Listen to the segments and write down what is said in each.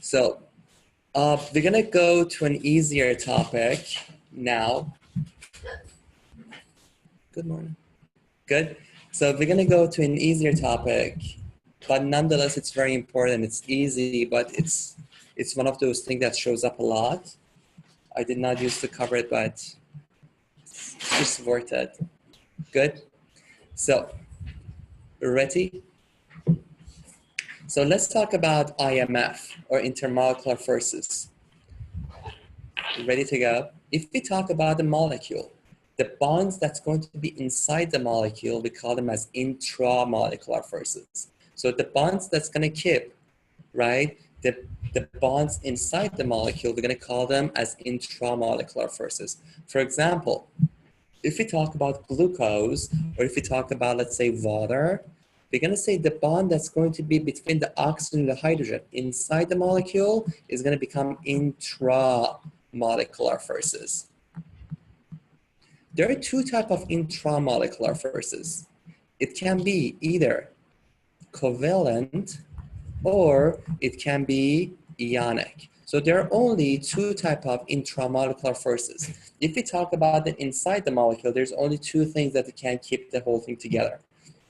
So we're gonna go to an easier topic now. Good morning. Good. So we're gonna go to an easier topic, but nonetheless, it's very important. It's easy, but it's one of those things that shows up a lot. I did not used to cover it, but it's just worth it. Good. So, ready? So let's talk about IMF, or intermolecular forces. Ready to go? If we talk about the molecule, the bonds that's going to be inside the molecule, we call them as intramolecular forces. So the bonds that's going to keep, right, the bonds inside the molecule, we're going to call them as intramolecular forces. For example, if we talk about glucose, or if we talk about, let's say, water, we're going to say the bond that's going to be between the oxygen and the hydrogen inside the molecule is going to become intramolecular forces. There are two types of intramolecular forces. It can be either covalent or it can be ionic. So there are only two types of intramolecular forces. If we talk about it inside the molecule, there's only two things that can keep the whole thing together,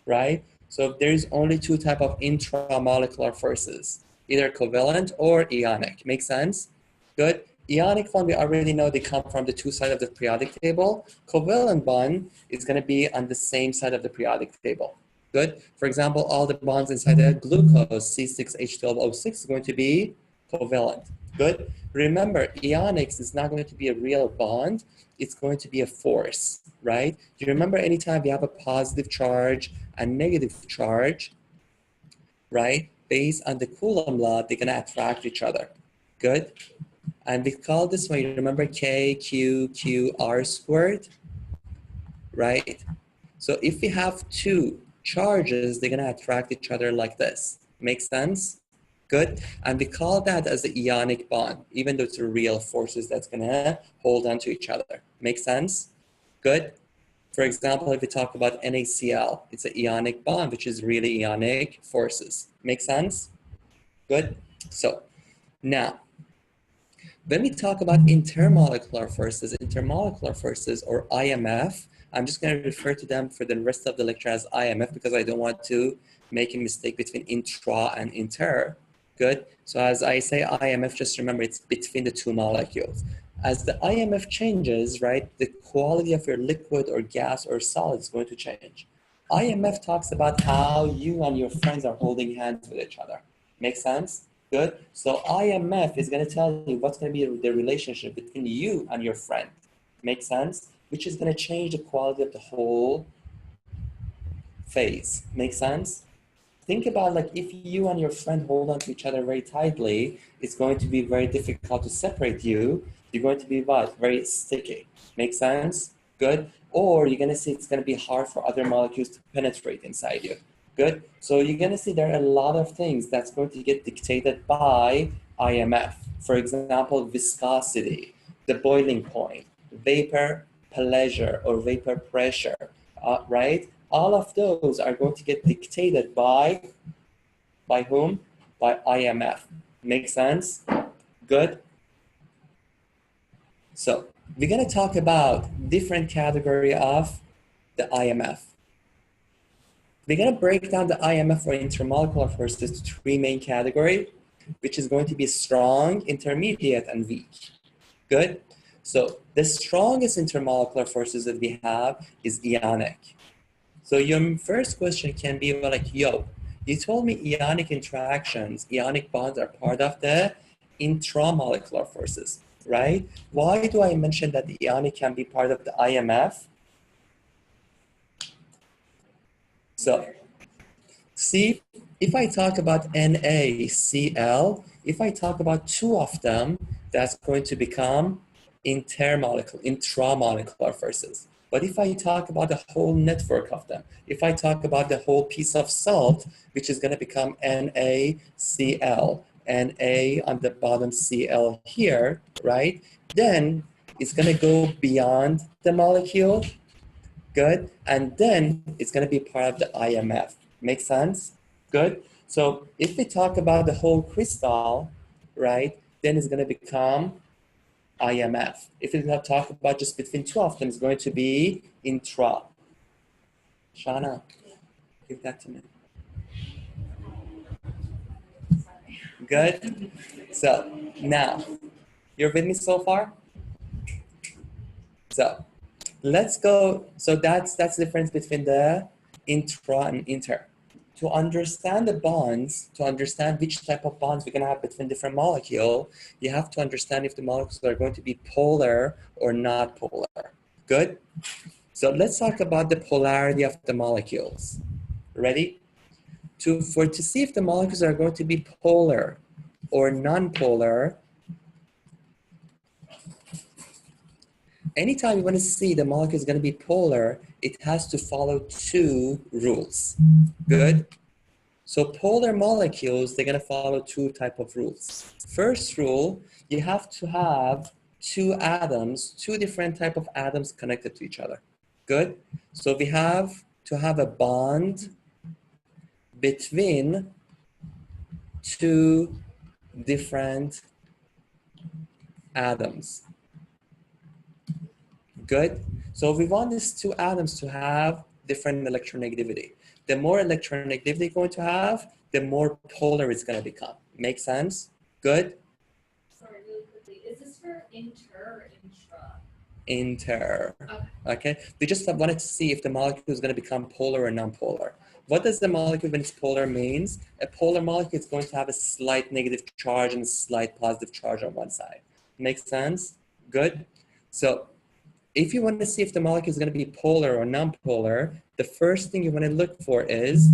right? So there's only two types of intramolecular forces, either covalent or ionic. Make sense? Good. Ionic one, we already know they come from the two sides of the periodic table. Covalent bond is going to be on the same side of the periodic table. Good. For example, all the bonds inside the glucose, C6H12O6, is going to be covalent. Good. Remember, ionics is not going to be a real bond. It's going to be a force, right? Do you remember anytime we have a positive charge and negative charge, right? Based on the Coulomb law, they're going to attract each other. Good. And we call this one, you remember K, Q, Q, R squared, right? So if we have two charges, they're gonna attract each other like this. Make sense? Good. And we call that as the ionic bond, even though it's a real forces that's gonna hold on to each other. Make sense? Good. For example, if we talk about NaCl, it's an ionic bond, which is really ionic forces. Make sense? Good. So now, when we talk about intermolecular forces, or IMF, I'm just going to refer to them for the rest of the lecture as IMF because I don't want to make a mistake between intra and inter. Good. So as I say IMF, just remember it's between the two molecules. As the IMF changes, right, the quality of your liquid or gas or solid is going to change. IMF talks about how you and your friends are holding hands with each other. Make sense? Good. So IMF is going to tell you what's going to be the relationship between you and your friend. Make sense? Which is going to change the quality of the whole phase. Make sense? Think about, like, if you and your friend hold on to each other very tightly, it's going to be very difficult to separate you. You're going to be what? Very sticky. Make sense? Good. Or you're going to see it's going to be hard for other molecules to penetrate inside you. Good. So you're going to see there are a lot of things that's going to get dictated by IMF. For example, viscosity, the boiling point, vapor pleasure or vapor pressure, right? All of those are going to get dictated by whom? By IMF. Make sense? Good. So we're going to talk about different category of the IMF. We're going to break down the IMF, or intermolecular forces, to three main categories, which is going to be strong, intermediate, and weak. Good. So the strongest intermolecular forces that we have is ionic. So your first question can be like, yo, you told me ionic interactions, ionic bonds are part of the intramolecular forces, right? Why do I mention that the ionic can be part of the IMF? So see, if I talk about NaCl, if I talk about two of them, that's going to become intramolecular forces. But if I talk about the whole network of them, if I talk about the whole piece of salt, which is going to become NaCl, Na on the bottom, Cl here, right? Then it's going to go beyond the molecule. Good. And then it's going to be part of the IMF. Make sense? Good. So if we talk about the whole crystal, right, then it's going to become IMF. If we talk about just between two of them, it's going to be intra. Shana, give that to me. Good. So now, you're with me so far? So let's go. So that's the difference between the intra and inter. To understand the bonds, to understand which type of bonds we're going to have between different molecules, you have to understand if the molecules are going to be polar or not polar. Good? So let's talk about the polarity of the molecules. Ready? To see if the molecules are going to be polar or non-polar, anytime you want to see the molecule is going to be polar, it has to follow two rules. Good? So polar molecules, they're going to follow two type of rules. First rule, you have to have two atoms, two different type of atoms connected to each other. Good? So we have to have a bond between two different atoms. Good? So we want these two atoms to have different electronegativity. The more electronegativity you're going to have, the more polar it's going to become. Make sense? Good? Sorry, really quickly. Is this for inter or intra? Inter. Okay. We just wanted to see if the molecule is going to become polar or non-polar. What does the molecule when it's polar means? A polar molecule is going to have a slight negative charge and a slight positive charge on one side. Make sense? Good? So if you want to see if the molecule is going to be polar or non-polar, the first thing you want to look for is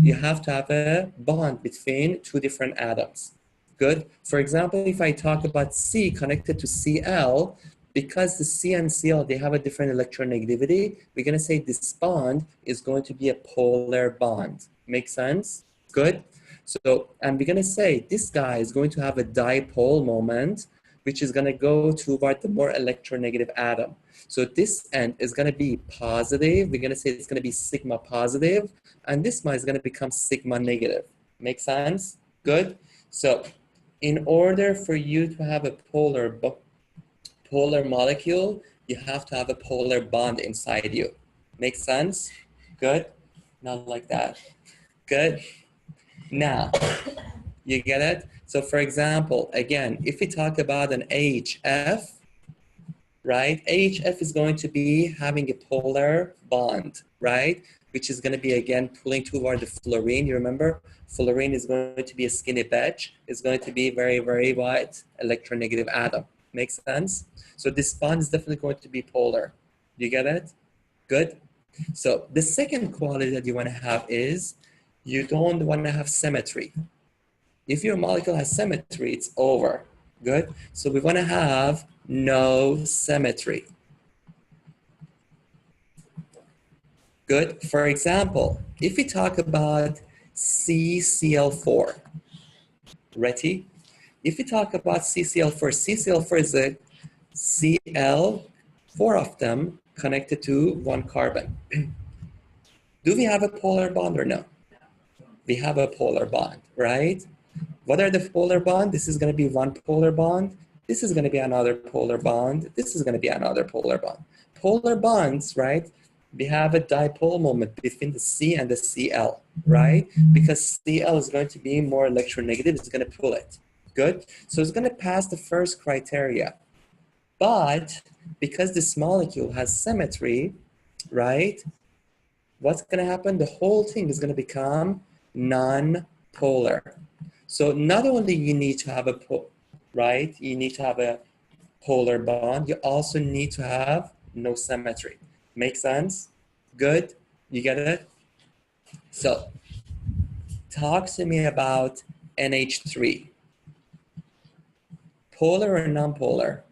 you have to have a bond between two different atoms. Good? For example, if I talk about C connected to Cl, because the C and Cl, they have a different electronegativity, we're going to say this bond is going to be a polar bond. Make sense? Good? So, and we're going to say this guy is going to have a dipole moment, which is going to go toward the more electronegative atom. So this end is going to be positive. We're going to say it's going to be sigma positive, and this one is going to become sigma negative. Make sense? Good? So in order for you to have a polar molecule, you have to have a polar bond inside you. Make sense? Good? Not like that. Good? Now, you get it? So for example, again, if we talk about an HF, right? HF is going to be having a polar bond, right? Which is going to be, again, pulling toward the fluorine. You remember? Fluorine is going to be a skinny patch. It's going to be very, very white electronegative atom. Makes sense? So this bond is definitely going to be polar. You get it? Good? So the second quality that you want to have is you don't want to have symmetry. If your molecule has symmetry, it's over. Good? So we want to have no symmetry. Good? For example, if we talk about CCl4, ready? If we talk about CCl4 is a Cl, four of them connected to one carbon. Do we have a polar bond or no? We have a polar bond, right? What are the polar bond? This is going to be one polar bond. This is going to be another polar bond. This is going to be another polar bond. Polar bonds, right? We have a dipole moment between the C and the Cl, right? Because Cl is going to be more electronegative. It's going to pull it. Good? So it's going to pass the first criteria. But because this molecule has symmetry, right? What's going to happen? The whole thing is going to become non-polar. So not only you need to have a right, you need to have a polar bond, you also need to have no symmetry. Make sense? Good? You get it? So talk to me about NH3. Polar or non-polar?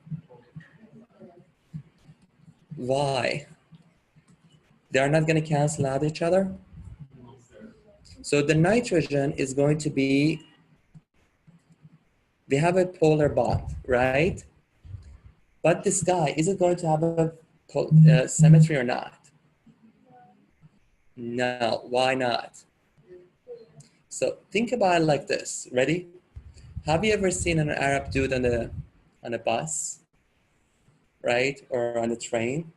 Why? They're not going to cancel out each other? So the nitrogen is going to be, we have a polar bond, right? But this guy, is it going to have a symmetry or not? No, why not? So think about it like this. Ready? Have you ever seen an Arab dude on a bus, right? Or on a train?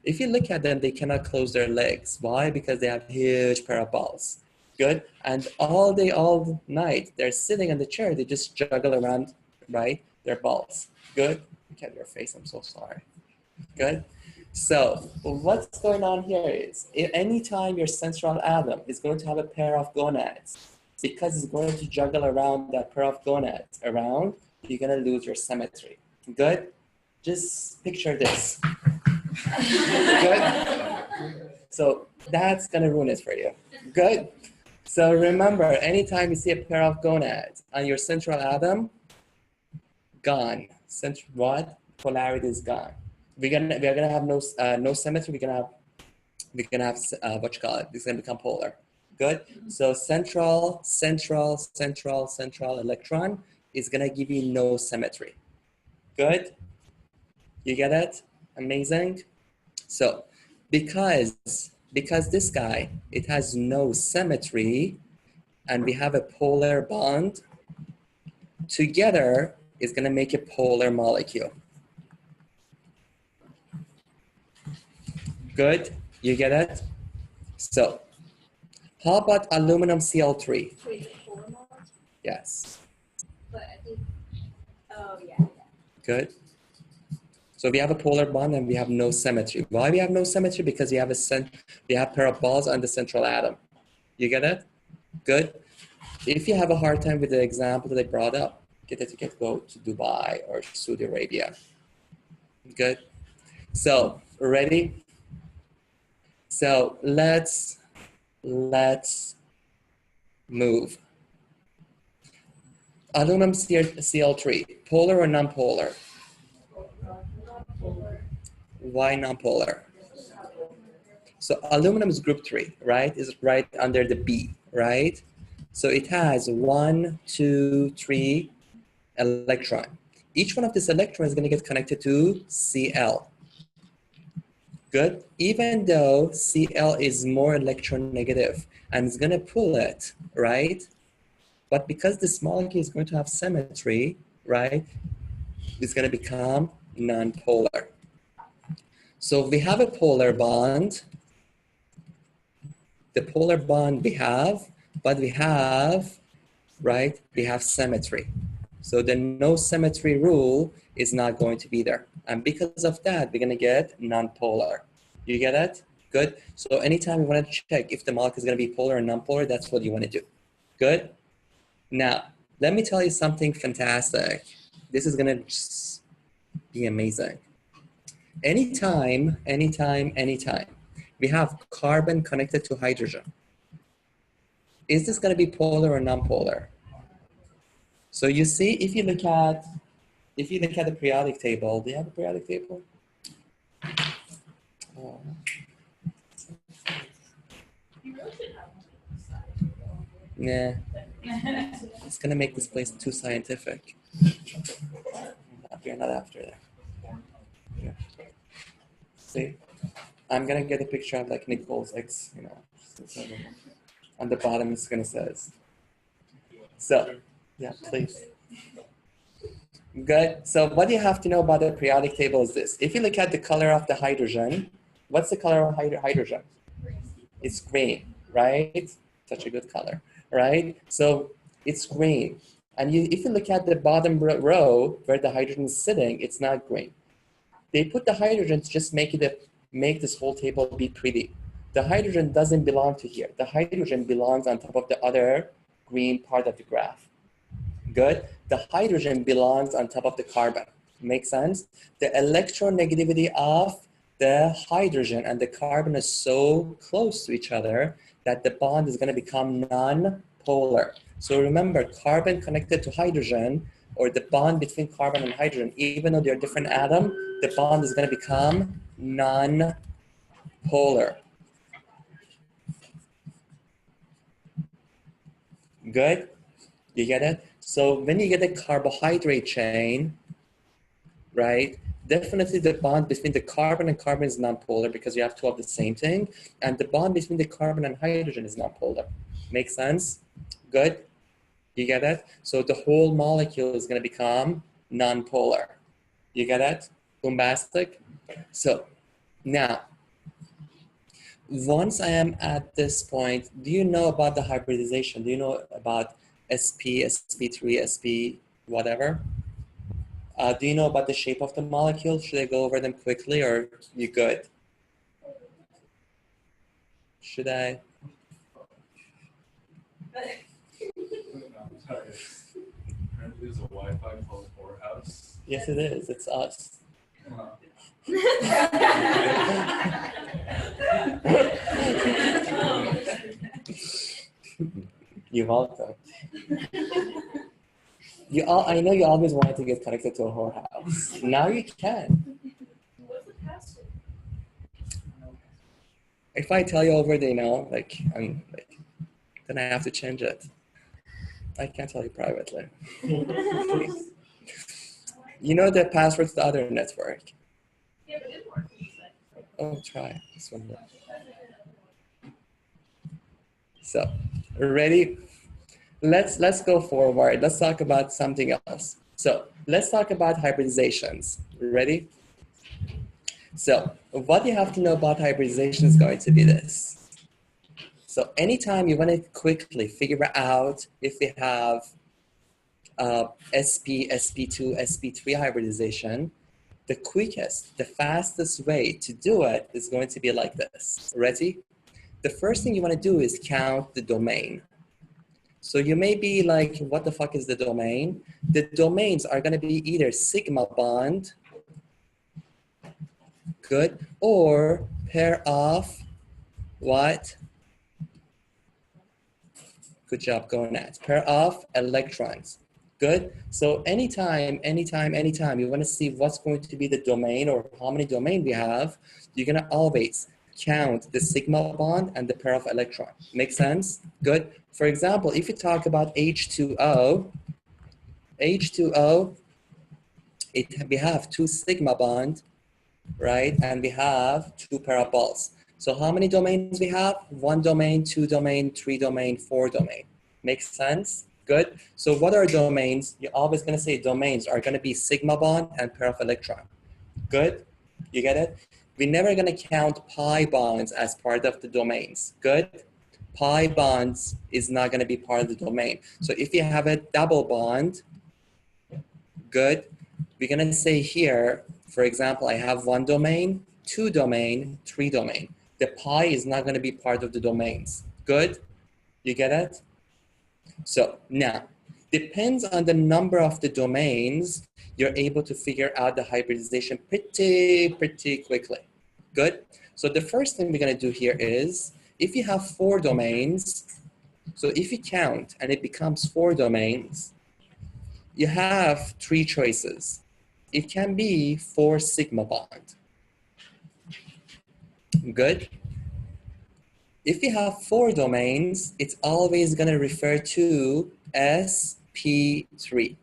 If you look at them, they cannot close their legs. Why? Because they have huge pair of balls. Good. And all day, all night, they're sitting in the chair. They just juggle around, right? Their balls. Good. Look at your face. I'm so sorry. Good. So what's going on here is anytime your central atom is going to have a pair of gonads, because it's going to juggle around that pair of gonads around, you're going to lose your symmetry. Good. Just picture this. Good. So that's going to ruin it for you. Good. So remember, anytime you see a pair of gonads on your central atom, gone. What? Polarity is gone. We're gonna have no symmetry. We're gonna have what you call it. It's gonna become polar. Good. So central electron is gonna give you no symmetry. Good. You get it? Amazing. So because this guy, it has no symmetry, and we have a polar bond, together is going to make a polar molecule. Good? You get it? So how about aluminum Cl3? Yes. But I think, oh yeah. Good. So we have a polar bond and we have no symmetry. Why we have no symmetry? Because we have a pair of balls on the central atom. You get it? Good. If you have a hard time with the example that I brought up, get a ticket, go to Dubai or Saudi Arabia. Good. So ready? So let's move. Aluminum Cl3, polar or non-polar? Why non-polar? So aluminum is group 3, right? Is right under the B, right? So it has 1, 2, 3 electron. Each one of these electrons is going to get connected to Cl. Good. Even though Cl is more electronegative and it's going to pull it, right? But because this molecule is going to have symmetry, right? It's going to become non-polar. So we have a polar bond. The polar bond we have, but we have, right? We have symmetry. So the no symmetry rule is not going to be there. And because of that, we're going to get non-polar. You get it? Good. So anytime you want to check if the molecule is going to be polar or non-polar, that's what you want to do. Good. Now, let me tell you something fantastic. This is going to just be amazing. Anytime we have carbon connected to hydrogen, is this going to be polar or non-polar? So you see, if you look at the periodic table, do you have a periodic table? Oh. Nah, it's gonna make this place too scientific. We're not after that. Yeah. See, I'm gonna get a picture of like Nicole's X, you know, on the bottom it's gonna says. So, yeah, please. Good. So what you have to know about the periodic table is this. If you look at the color of the hydrogen, what's the color of hydrogen? It's green, right? Such a good color, right? So it's green. And if you look at the bottom row where the hydrogen is sitting, it's not green. They put the hydrogen to just make this whole table be pretty. The hydrogen doesn't belong to here. The hydrogen belongs on top of the other green part of the graph. Good. The hydrogen belongs on top of the carbon. Make sense? The electronegativity of the hydrogen and the carbon is so close to each other that the bond is going to become non-polar. So remember, carbon connected to hydrogen, or the bond between carbon and hydrogen, even though they're different atoms, the bond is going to become non-polar. Good? You get it? So when you get a carbohydrate chain, right, definitely the bond between the carbon and carbon is non-polar because you have two of the same thing, and the bond between the carbon and hydrogen is non-polar. Make sense? Good? You get that? So the whole molecule is going to become nonpolar. You get that? Bombastic? So now, once I am at this point, do you know about the hybridization? Do you know about sp, sp3, sp, whatever? Do you know about the shape of the molecule? Should I go over them quickly or you good? Should I? Apparently there's a Wi-Fi called Whorehouse. Yes, it is. It's us. You're welcome. I know you always wanted to get connected to a whorehouse. Now you can. What's the password? If I tell you over the, then I have to change it. I can't tell you privately. You know the password to the other network. Yeah, but it didn't work. Oh, try this one. So, ready? Let's go forward. Let's talk about something else. So, let's talk about hybridizations. Ready? So, what you have to know about hybridization is going to be this. So, anytime you want to quickly figure out if we have SP, SP2, SP3 hybridization, the quickest, the fastest way to do it is going to be like this. Ready? The first thing you want to do is count the domain. So you may be like, what the fuck is the domain? The domains are going to be either sigma bond, good, or pair of what? Good job, gonads. Pair of electrons. Good. So anytime you want to see what's going to be the domain or how many domain we have, you're going to always count the sigma bond and the pair of electron. Make sense? Good. For example, if you talk about H2O, we have two sigma bond, right? And we have two pair of balls. So how many domains we have? 1 domain, 2 domain, 3 domain, 4 domain. Makes sense? Good. So what are domains? You're always going to say domains are going to be sigma bond and pair of electron. Good? You get it? We're never going to count pi bonds as part of the domains. Good? Pi bonds is not going to be part of the domain. So if you have a double bond, good, we're going to say here, for example, I have 1 domain, 2 domain, 3 domain. The pi is not going to be part of the domains. Good? You get it? So now, depends on the number of the domains, you're able to figure out the hybridization pretty quickly. Good? So the first thing we're going to do here is, if you have 4 domains, so if you count and it becomes 4 domains, you have 3 choices. It can be 4 sigma bond. Good? If you have 4 domains, it's always going to refer to sp3.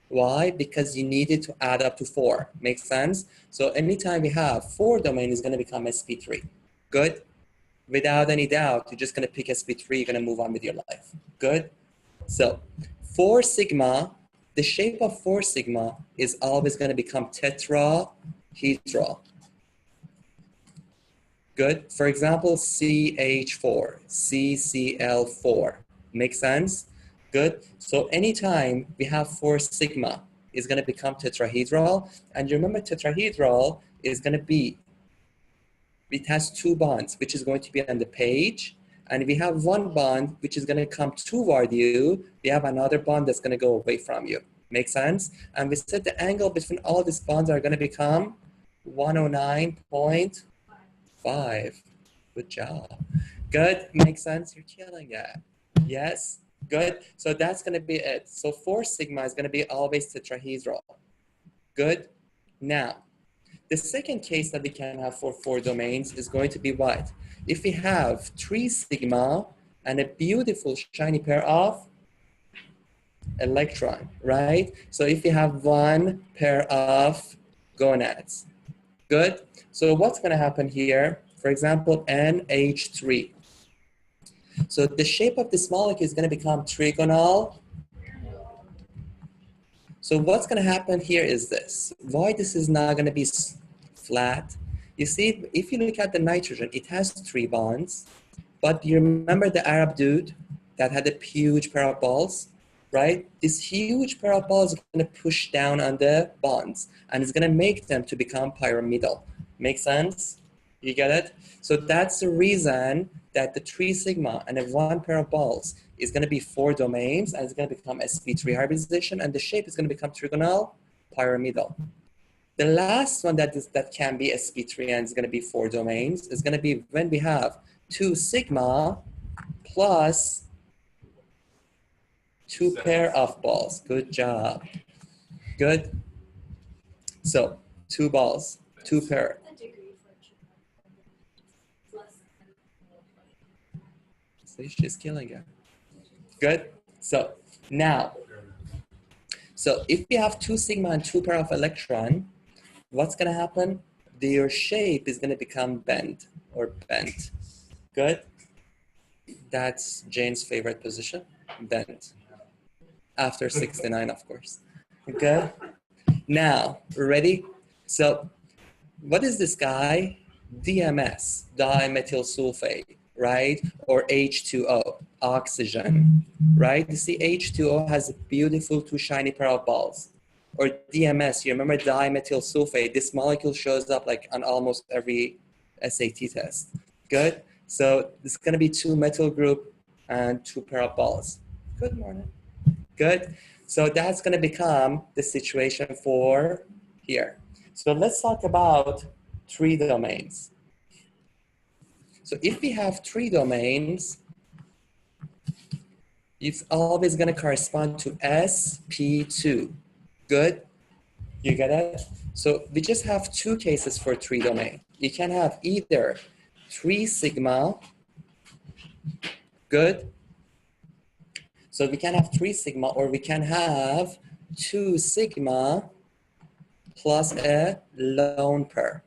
Why? Because you need it to add up to 4. Makes sense? So anytime we have 4 domain is going to become sp3. Good? Without any doubt, you're just going to pick sp3, you're going to move on with your life. Good? So 4 sigma, the shape of 4 sigma is always going to become tetrahedral. Good. For example, CH4, CCl4. Make sense? Good. So anytime we have 4 sigma, it's going to become tetrahedral. And you remember tetrahedral is going to be, it has 2 bonds, which is going to be on the page. And we have 1 bond, which is going to come toward you. We have another bond that's going to go away from you. Make sense? And we said the angle between all these bonds are going to become 109.5. Good job. Good. Makes sense. You're killing it. Yes. Good. So that's going to be it. So 4 sigma is going to be always tetrahedral. Good. Now, the second case that we can have for 4 domains is going to be what? If we have 3 sigma and a beautiful shiny pair of electron, right? So if you have 1 pair of gonads. Good. So what's going to happen here? For example, NH3. So the shape of this molecule is going to become trigonal So what's going to happen here is this. Why this is not going to be flat? You see, if you look at the nitrogen, it has 3 bonds. But you remember the Arab dude that had a huge pair of balls, right? This huge pair of balls is going to push down on the bonds, and it's going to make them to become pyramidal. Make sense? You get it? So that's the reason that the 3 sigma and a 1 pair of balls is going to be 4 domains, and it's going to become sp3 hybridization, and the shape is going to become trigonal pyramidal. The last one that can be sp3 and is going to be 4 domains is going to be when we have 2 sigma plus 2 pair of balls. Good job. Good. So 2 balls, 2 pair. A degree for less than So she's killing it. Good. So now, so if we have 2 sigma and 2 pair of electron, what's going to happen? Their shape is going to become bent or bent. Good. That's Jane's favorite position, bent. After 69, of course. Good. Now, ready? So, what is this guy? DMS, dimethyl sulfate, right? Or H2O, oxygen, right? You see, H2O has a beautiful 2 shiny pair of balls. Or DMS, you remember dimethyl sulfate? This molecule shows up like on almost every SAT test. Good. So this is going to be 2 methyl group and 2 pair of balls. Good morning. Good. So that's going to become the situation for here. So let's talk about 3 domains. So if we have 3 domains, it's always going to correspond to sp2. Good. You get it? So we just have 2 cases for 3 domain. You can have either 3 sigma. Good. So we can have 3 sigma, or we can have 2 sigma plus a lone pair.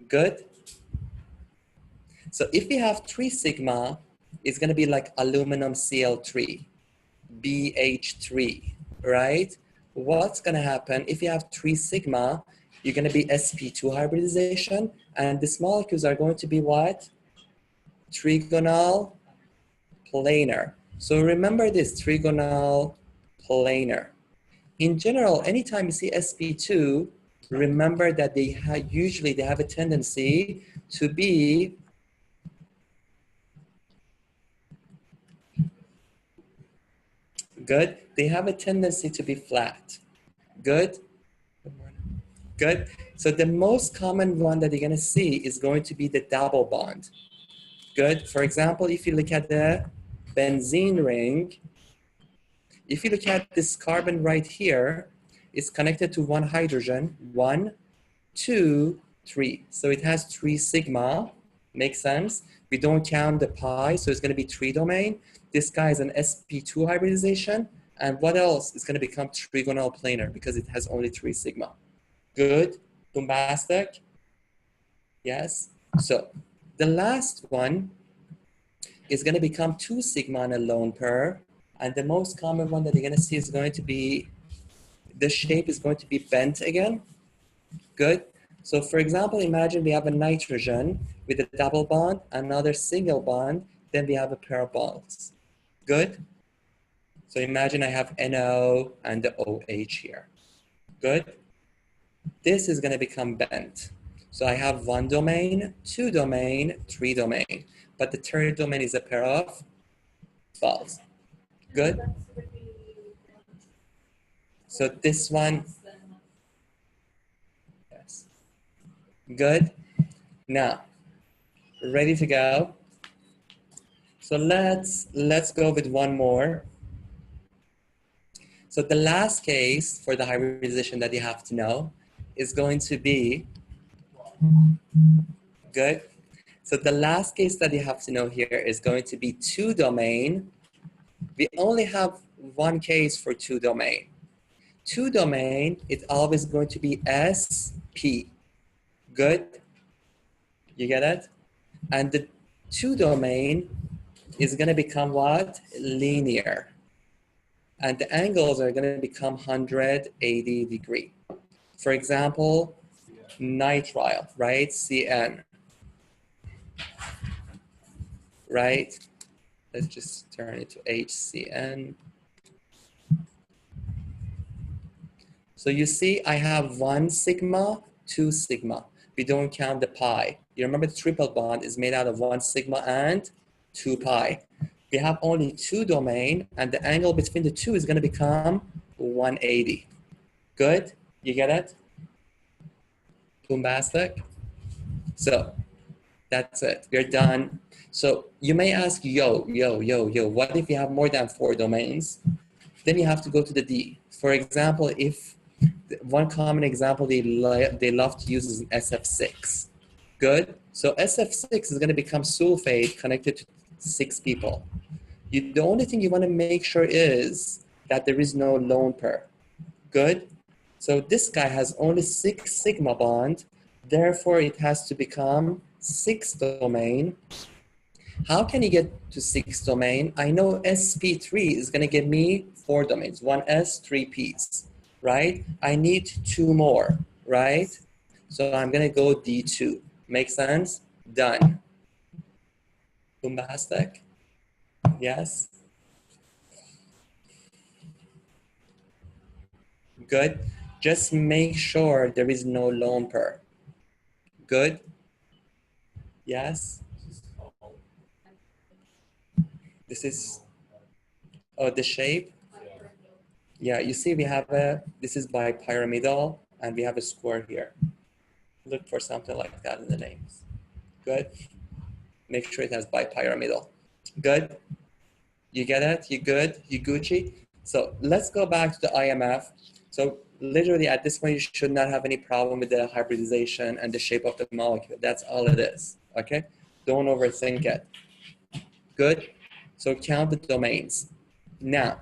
Good. So if we have 3 sigma, it's going to be like aluminum Cl3, BH3, right? What's going to happen if you have 3 sigma? You're going to be sp2 hybridization, and these molecules are going to be what? Trigonal planar. So remember this, trigonal planar. In general, anytime you see sp2, remember that they usually have a tendency to be good. They have a tendency to be flat. Good. Good. So the most common one that you're going to see is going to be the double bond. Good. For example, if you look at the benzene ring, if you look at this carbon right here, it's connected to 1 hydrogen, 1, 2, 3. So it has 3 sigma. Makes sense. We don't count the pi, so it's going to be 3 domain. This guy is an sp2 hybridization. And what else is going to become trigonal planar because it has only 3 sigma. Good. Bombastic. Yes. So the last one is going to become 2 sigma and a lone pair. And the most common one that you're going to see is going to be, the shape is going to be bent again. Good. So for example, imagine we have a nitrogen with a double bond, another single bond, then we have a pair of bonds. Good. So imagine I have NO and the OH here. Good. This is going to become bent. So I have 1 domain, 2 domain, 3 domain. But the 3rd domain is a pair of balls. Good. So this one, yes. Good. Now, ready to go? So let's go with one more. So the last case for the hybridization that you have to know is going to be, good. So the last case that you have to know here is going to be 2 domain. We only have 1 case for 2 domain. 2 domain, it's always going to be SP. Good? You get it? And the 2 domain is going to become what? Linear. and the angles are going to become 180 degree. For example, nitrile, right? CN, right? Let's just turn it to HCN. So you see, I have 1 sigma, 2 sigma. We don't count the pi. You remember the triple bond is made out of 1 sigma and 2 pi. We have only 2 domain, and the angle between the two is going to become 180. Good? You get it? Bombastic? So that's it. We're done. So you may ask, yo, what if you have more than 4 domains? Then you have to go to the D. For example, if one common example they love to use is SF6. Good. So SF6 is going to become sulfate connected to 6 people. The only thing you want to make sure is that there is no lone pair. Good. So this guy has only 6 sigma bond. Therefore, it has to become 6 domain. How can you get to 6 domain? I know sp3 is going to give me 4 domains, 1s, 3 p's, right? I need 2 more, right? So I'm going to go D2. Make sense? Done. Bombastic? Yes? Good. Just make sure there is no lone pair. Good? Yes? This is, oh, the shape? Yeah, you see we have this is bipyramidal, and we have a square here. Look for something like that in the names. Good. Make sure it has bipyramidal. Good. You get it? You good? You Gucci? So let's go back to the IMF. So literally at this point, you should not have any problem with the hybridization and the shape of the molecule. That's all it is, okay? Don't overthink it. Good? So count the domains. Now,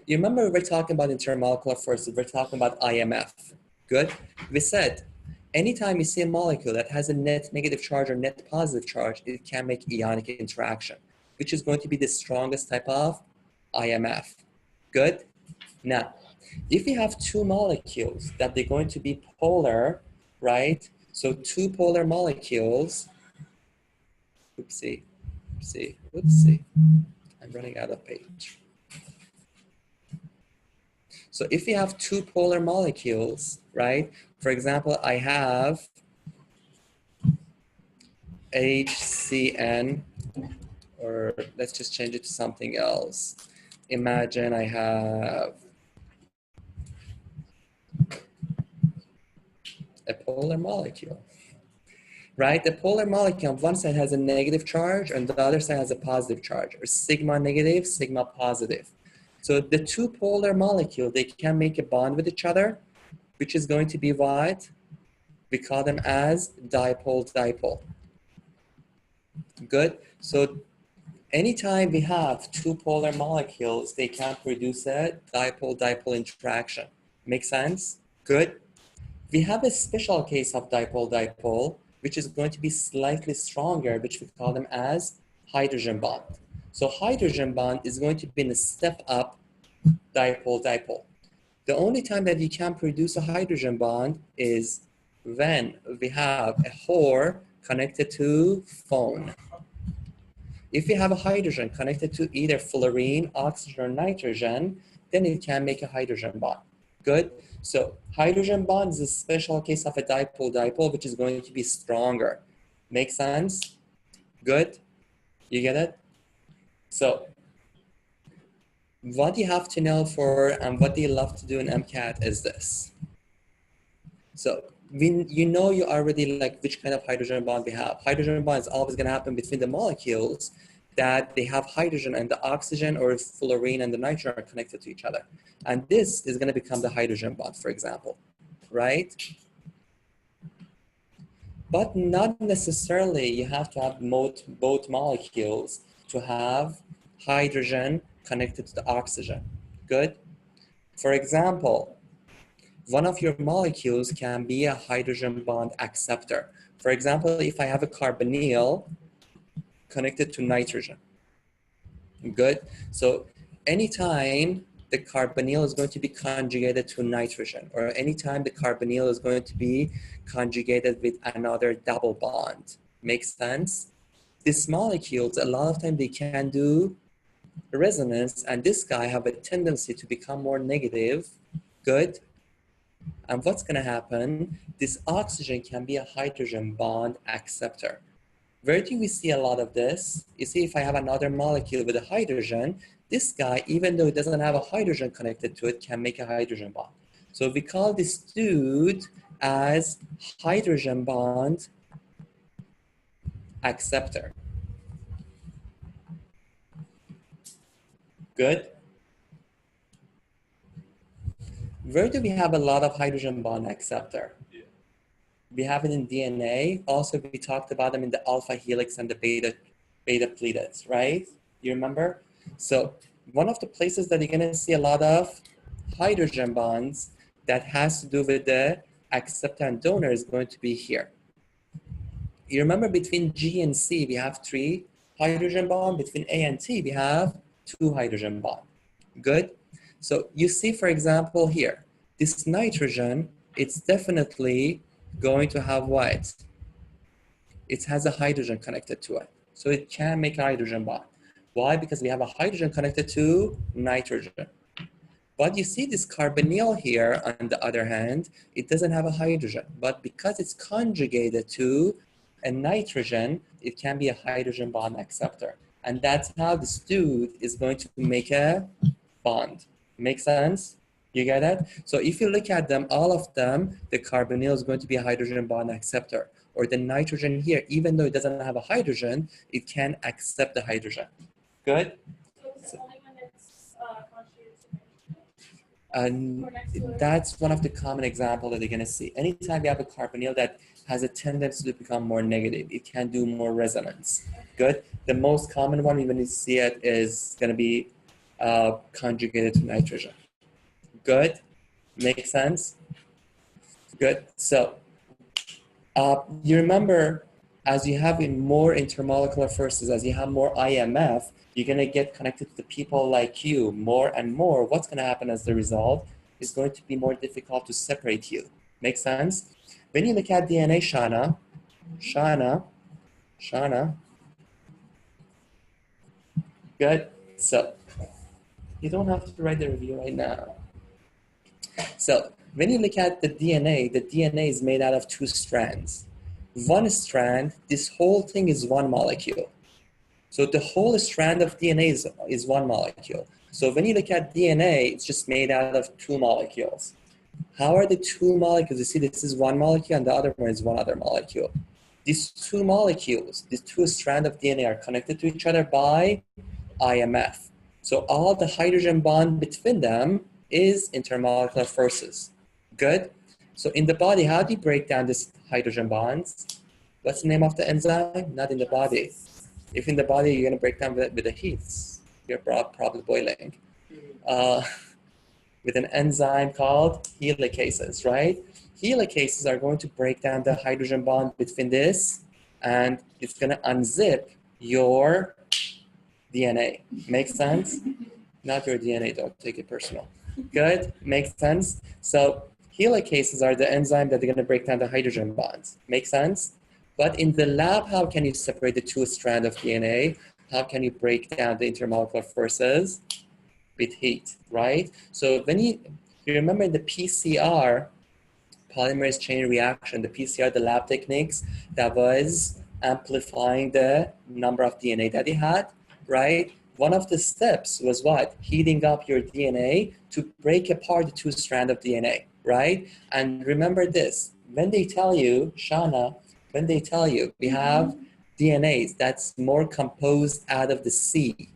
you remember we're talking about intermolecular forces, we're talking about IMF. Good? We said, anytime you see a molecule that has a net negative charge or net positive charge, it can make ionic interaction, which is going to be the strongest type of IMF. Good? Now, if you have 2 molecules that they're going to be polar, right? So 2 polar molecules, oopsie, I'm running out of page. So if you have 2 polar molecules, right? For example, I have HCN, or let's just change it to something else. Imagine I have a polar molecule, right? The polar molecule on one side has a negative charge and the other side has a positive charge, or sigma negative, sigma positive. So the 2 polar molecules, they can make a bond with each other, which is going to be what? We call them as dipole-dipole. Good. So anytime we have 2 polar molecules, they can produce a dipole-dipole interaction. Make sense? Good. We have a special case of dipole-dipole, which is going to be slightly stronger, which we call them as hydrogen bond. So hydrogen bond is going to be in a step up dipole-dipole. The only time that you can produce a hydrogen bond is when we have a HOR connected to phone. If you have a hydrogen connected to either fluorine, oxygen, or nitrogen, then it can make a hydrogen bond. Good. So hydrogen bond is a special case of a dipole-dipole, which is going to be stronger. Make sense? Good. You get it? So what you have to know for and what they love to do in MCAT is this. So you know you already like which kind of hydrogen bond we have. Hydrogen bond is always going to happen between the molecules that they have hydrogen and the oxygen or fluorine and the nitrogen are connected to each other. And this is going to become the hydrogen bond, for example, right? But not necessarily you have to have both molecules to have hydrogen connected to the oxygen. Good? For example, one of your molecules can be a hydrogen bond acceptor. For example, if I have a carbonyl connected to nitrogen. Good. So anytime the carbonyl is going to be conjugated to nitrogen, or anytime the carbonyl is going to be conjugated with another double bond. Makes sense? These molecules, a lot of time they can do resonance, and this guy have a tendency to become more negative. Good. And what's going to happen? This oxygen can be a hydrogen bond acceptor. Where do we see a lot of this? You see, if I have another molecule with a hydrogen, this guy, even though it doesn't have a hydrogen connected to it, can make a hydrogen bond. So we call this dude as hydrogen bond acceptor. Good. Where do we have a lot of hydrogen bond acceptor? Yeah. We have it in DNA. Also, we talked about them in the alpha helix and the beta pletids, right? You remember? So one of the places that you're going to see a lot of hydrogen bonds that has to do with the acceptor and donor is going to be here. You remember between G and C, we have 3 hydrogen bonds. Between A and T, we have 2 hydrogen bonds. Good? So you see, for example, here, this nitrogen, it's definitely going to have what? It has a hydrogen connected to it. So it can make a hydrogen bond. Why? Because we have a hydrogen connected to nitrogen. But you see this carbonyl here, on the other hand, it doesn't have a hydrogen. But because it's conjugated to a nitrogen, it can be a hydrogen bond acceptor. And that's how this dude is going to make a bond. Make sense? You get that? So if you look at them, all of them, the carbonyl is going to be a hydrogen bond acceptor. Or the nitrogen here, even though it doesn't have a hydrogen, it can accept the hydrogen. Good? So is it only when it's conjugated to nitrogen? And Or next to it? that's one of the common examples that you're going to see. Anytime you have a carbonyl that has a tendency to become more negative, it can do more resonance. Good? The most common one, when you see it, is going to be conjugated to nitrogen. Good? Makes sense? Good. So you remember, as you have in more intermolecular forces, as you have more IMF, you're going to get connected to people like you more and more. What's going to happen as the result is going to be more difficult to separate you. Make sense? When you look at DNA, Shana. Good. So you don't have to write the review right now. So when you look at the DNA is made out of 2 strands. One strand, this whole thing is one molecule. So the whole strand of DNA is one molecule. So when you look at DNA, it's just made out of 2 molecules. How are the 2 molecules? You see, this is one molecule and the other one is one other molecule. These 2 molecules, these 2 strands of DNA are connected to each other by IMF. So all the hydrogen bond between them is intermolecular forces. Good? So in the body, how do you break down these hydrogen bonds? What's the name of the enzyme? Not in the body. If in the body, you're going to break down with the heat. You're probably boiling. With an enzyme called helicases, right? Helicases are going to break down the hydrogen bond between this, and it's going to unzip your DNA. Make sense? Not your DNA, don't take it personal. Good? Makes sense? So helicases are the enzyme that are going to break down the hydrogen bonds. Make sense? But in the lab, how can you separate the 2 strands of DNA? How can you break down the intermolecular forces? With heat, right? So when you remember the PCR, polymerase chain reaction, the PCR, the lab techniques that was amplifying the number of DNA that you had, right? One of the steps was what? Heating up your DNA to break apart the 2 strands of DNA, right? And remember this, when they tell you, Shana, when they tell you we have DNAs that's more composed out of the C,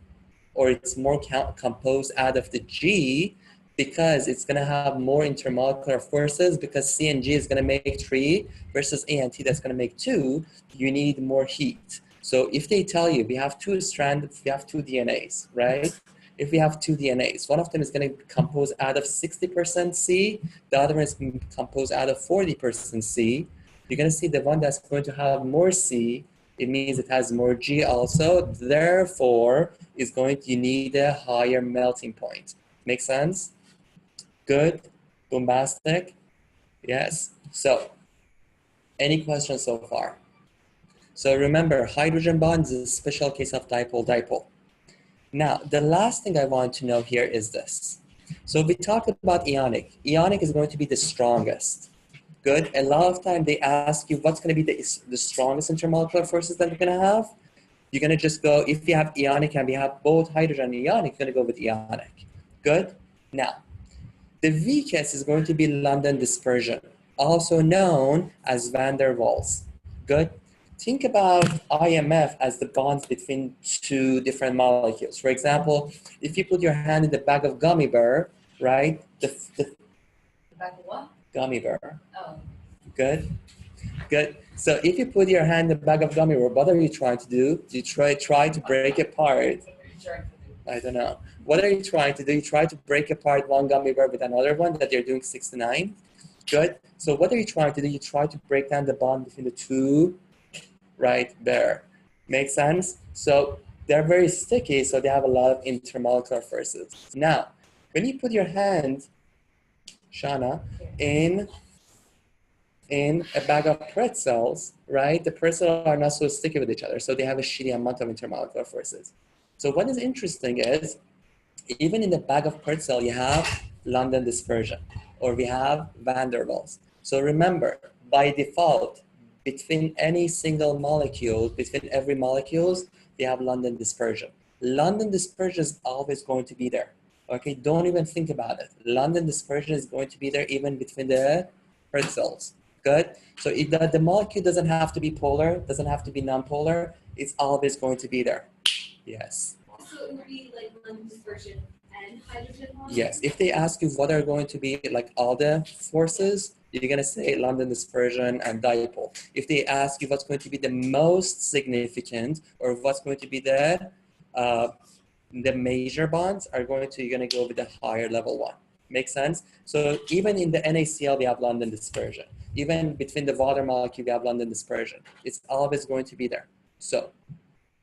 or it's more composed out of the G, because it's going to have more intermolecular forces, because C and G is going to make 3 versus A and T that's going to make 2, you need more heat. So if they tell you we have 2 strands, we have 2 DNAs, right? If we have 2 DNAs, one of them is going to compose out of 60% C, the other one is composed out of 40% C, you're going to see the one that's going to have more C It means it has more G also. Therefore, you need a higher melting point. Make sense? Good? Bombastic? Yes. So, any questions so far? So remember, hydrogen bond is a special case of dipole-dipole. Now, the last thing I want to know here is this. So we talked about ionic. Ionic is going to be the strongest. Good. A lot of time they ask you what's going to be the strongest intermolecular forces that you're going to have. You're going to just go, if you have ionic and we have both hydrogen and ionic, you're going to go with ionic. Good. Now, the weakest is going to be London dispersion, also known as van der Waals. Good. Think about IMF as the bonds between two different molecules. For example, if you put your hand in the bag of gummy bear, right? The Back what? gummy bear. Oh. Good. Good. So if you put your hand in the bag of gummy bear, what are you trying to do? You try to break apart. I don't know. What are you trying to do? You try to break apart one gummy bear with another one that they're doing 6 to 9. Good. So what are you trying to do? You try to break down the bond between the two, right there. Make sense? So they're very sticky, so they have a lot of intermolecular forces. Now, when you put your hand, Shana, in a bag of pretzels, right? The pretzels are not so sticky with each other, so they have a shitty amount of intermolecular forces. So what is interesting is, even in the bag of pretzel, you have London dispersion, or we have van der Waals. So remember, by default, between any single molecule, between every molecules, we have London dispersion. London dispersion is always going to be there. Okay, don't even think about it. London dispersion is going to be there even between the pretzels. Good. So the molecule doesn't have to be polar, doesn't have to be nonpolar. It's always going to be there. Yes. So it would be like London dispersion and hydrogen bond? Yes. If they ask you what are going to be like all the forces, you're going to say London dispersion and dipole. If they ask you what's going to be the most significant or what's going to be the major bonds, you're going to go with the higher level one. Make sense? So even in the NaCl, we have London dispersion. Even between the water molecule, we have London dispersion. It's always going to be there. So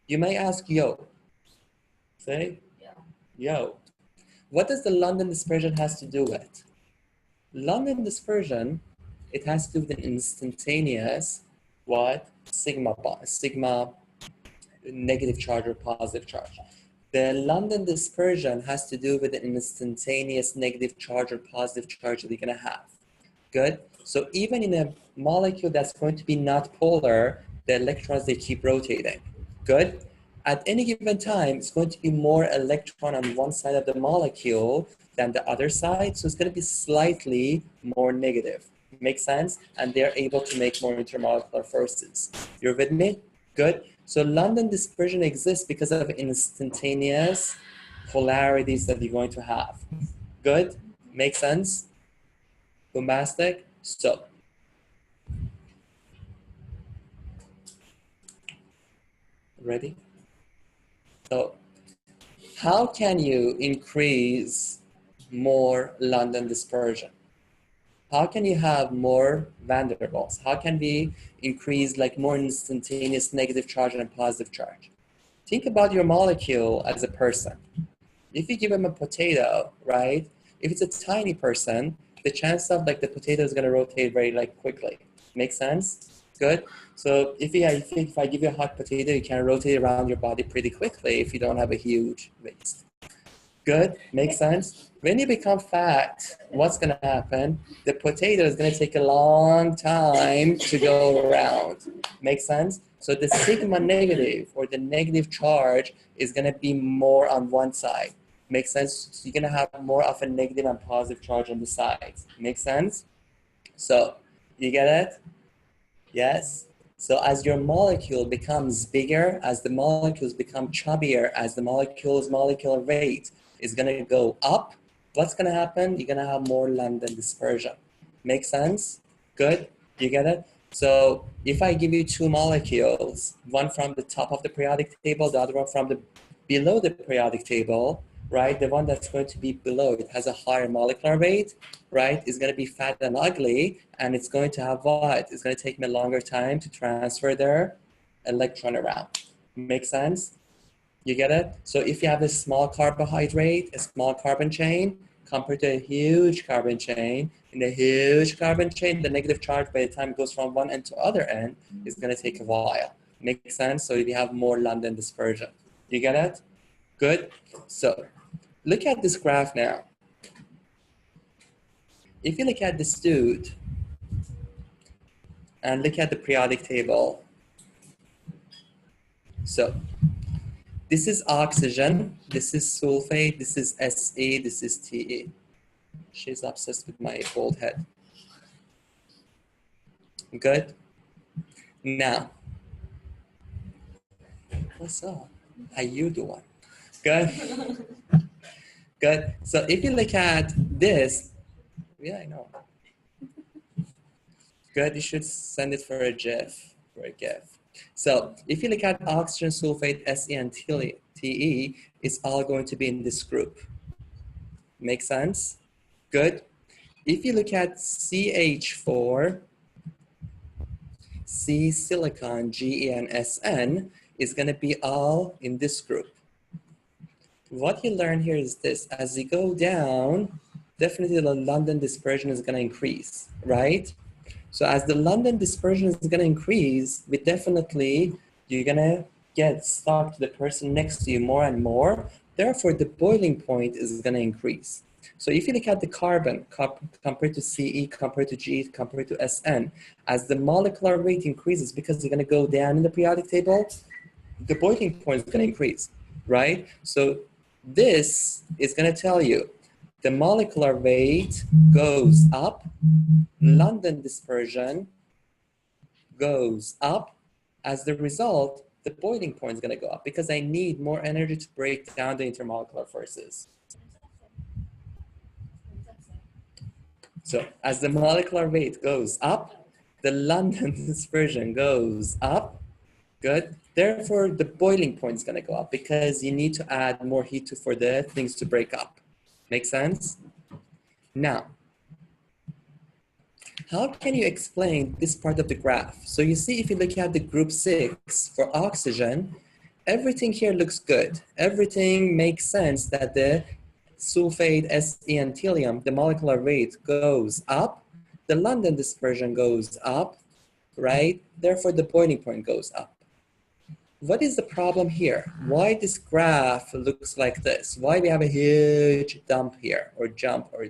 you may ask, yo, say, yo, what does the London dispersion has to do with? London dispersion, it has to do with an instantaneous, what? Sigma bond, sigma negative charge or positive charge. The London dispersion has to do with an instantaneous negative charge or positive charge that you're going to have. Good. So even in a molecule that's going to be not polar, the electrons, they keep rotating. Good. At any given time, it's going to be more electron on one side of the molecule than the other side. So it's going to be slightly more negative. Make sense? And they're able to make more intermolecular forces. You're with me? Good. So London dispersion exists because of instantaneous polarities that you're going to have. Good? Make sense? Bombastic? So, ready? So, how can you increase more London dispersion? How can you have more van der Waals? How can we increase like more instantaneous negative charge and positive charge? Think about your molecule as a person. If you give him a potato, right? If it's a tiny person, the chance of like the potato is going to rotate very like quickly. Make sense? Good. So if I give you a hot potato, you can rotate around your body pretty quickly if you don't have a huge waist. Good. Makes sense? When you become fat, what's going to happen? The potato is going to take a long time to go around. Make sense? So the sigma negative or the negative charge is going to be more on one side. Make sense? So you're going to have more of a negative and positive charge on the sides. Make sense? So you get it? Yes? So as your molecule becomes bigger, as the molecules become chubbier, as the molecule's molecular weight is going to go up, what's going to happen? You're going to have more London dispersion. Make sense? Good? You get it? So if I give you two molecules, one from the top of the periodic table, the other one from below the periodic table, right? The one that's going to be below, it has a higher molecular weight, right? It's going to be fat and ugly, and it's going to have what? It's going to take me a longer time to transfer their electron around. Make sense? You get it? So if you have a small carbohydrate, a small carbon chain, compared to a huge carbon chain, in a huge carbon chain, the negative charge by the time it goes from one end to other end is going to take a while. Makes sense? So you have more London dispersion. You get it? Good? So look at this graph now. If you look at this dude and look at the periodic table. So this is oxygen, this is sulfate, this is Se, this is Te. She's obsessed with my bald head. Good? Now, what's up? How you doing? Good? Good. So if you look at this, yeah, I know. Good, you should send it for a GIF, for a GIF. So if you look at oxygen, sulfate, Se, and Te, it's all going to be in this group. Make sense? Good. If you look at CH4, C silicon, Ge, and Sn is going to be all in this group. What you learn here is this: as you go down, definitely the London dispersion is going to increase, right? So as the London dispersion is going to increase, you're going to get stuck to the person next to you more and more. Therefore, the boiling point is going to increase. So if you look at the carbon compared to Ce, compared to Ge, compared to Sn, as the molecular weight increases, because you're going to go down in the periodic table, the boiling point is going to increase, right? So this is going to tell you the molecular weight goes up, London dispersion goes up. As the result, the boiling point is going to go up because I need more energy to break down the intermolecular forces. So as the molecular weight goes up, the London dispersion goes up. Good. Therefore, the boiling point is going to go up because you need to add more heat for the things to break up. Make sense? Now, how can you explain this part of the graph? So you see, if you look at the group 6 for oxygen, everything here looks good. Everything makes sense that the sulfate, Se, and telium, the molecular weight goes up, the London dispersion goes up, right? Therefore, the boiling point goes up. What is the problem here? Why this graph looks like this? Why we have a huge dump here, or jump, or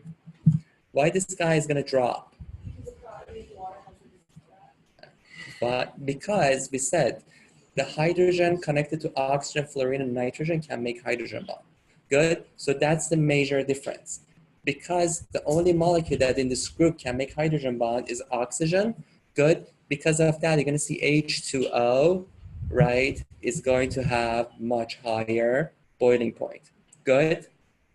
why this guy is going to drop? But because we said the hydrogen connected to oxygen, fluorine, and nitrogen can make hydrogen bond. Good. So that's the major difference. Because the only molecule that in this group can make hydrogen bond is oxygen. Good. Because of that, you're going to see H2O, right, is going to have much higher boiling point. Good.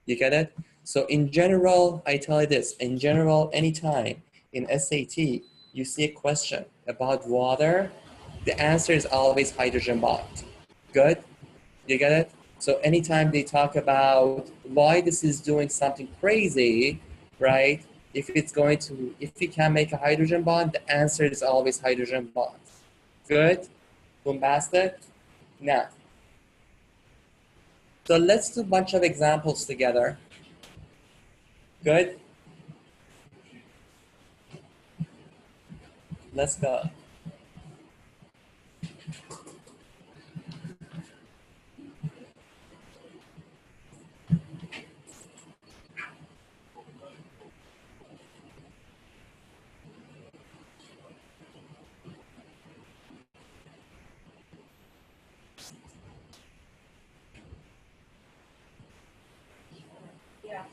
You get it? So in general, I tell you this, in general, anytime in SAT, you see a question about water, the answer is always hydrogen bond. Good? You get it? So anytime they talk about why this is doing something crazy, right? If you can make a hydrogen bond, the answer is always hydrogen bond. Good? Bombastic? Now, so let's do a bunch of examples together. Good? Let's go. Yeah.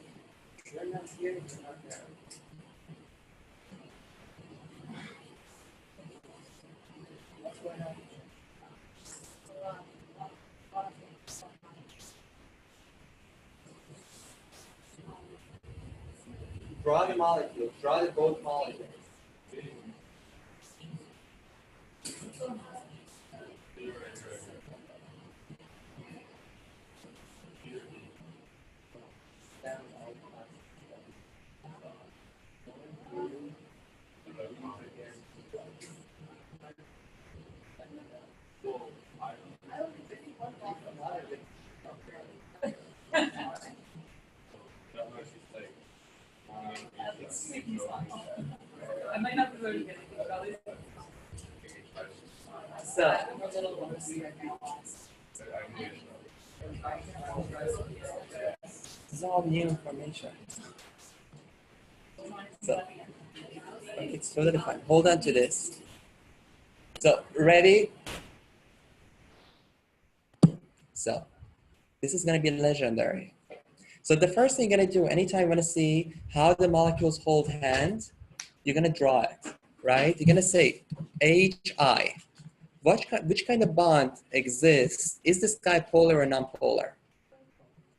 Draw the molecule. Draw the both molecules. I might not be able to get anything, but at least So, a little bonus. this is all new information. So, it's totally fine. Hold on to this. So, ready? So, this is going to be legendary. So, the first thing you're going to do anytime you want to see how the molecules hold hands, you're going to draw it, right? You're going to say HI. Which kind of bond exists? Is this guy polar or non-polar?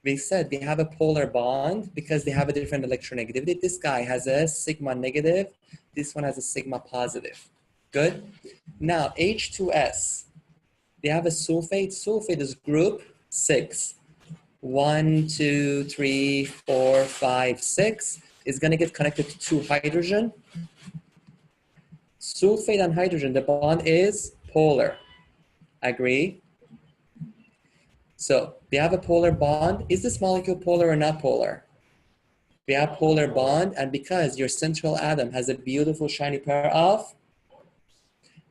We said they have a polar bond because they have a different electronegativity. This guy has a sigma negative. This one has a sigma positive. Good? Now, H2S. They have a sulfate. Sulfate is group 6. 1, 2, 3, 4, 5, 6 is going to get connected to 2 hydrogen. Sulfate and hydrogen, the bond is polar. Agree? So they have a polar bond. Is this molecule polar or not polar? We have polar bond, and because your central atom has a beautiful shiny pair of,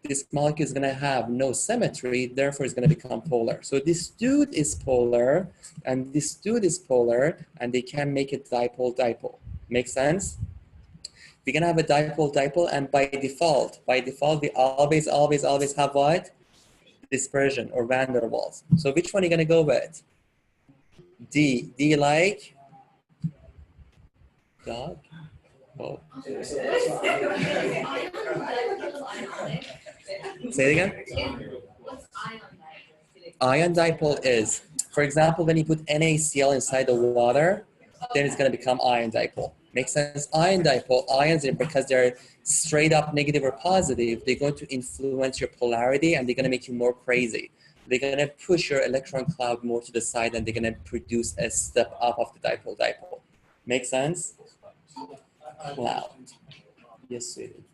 this molecule is going to have no symmetry, therefore it's going to become polar. So this dude is polar, and this dude is polar, and they can make it dipole-dipole. Make sense? We're going to have a dipole-dipole, and by default, we always have what? Dispersion or van der Waals. So which one are you going to go with? D. D like? Dog? Oh. Say it again. Ion-Dipole is, for example, when you put NaCl inside the water, then it's going to become ion-dipole. Makes sense? Ion-dipole, ions, because they're straight up negative or positive, they're going to influence your polarity and they're going to make you more crazy. They're going to push your electron cloud more to the side and they're going to produce a step up of the dipole-dipole. Make sense? Cloud. Yes, sweetie.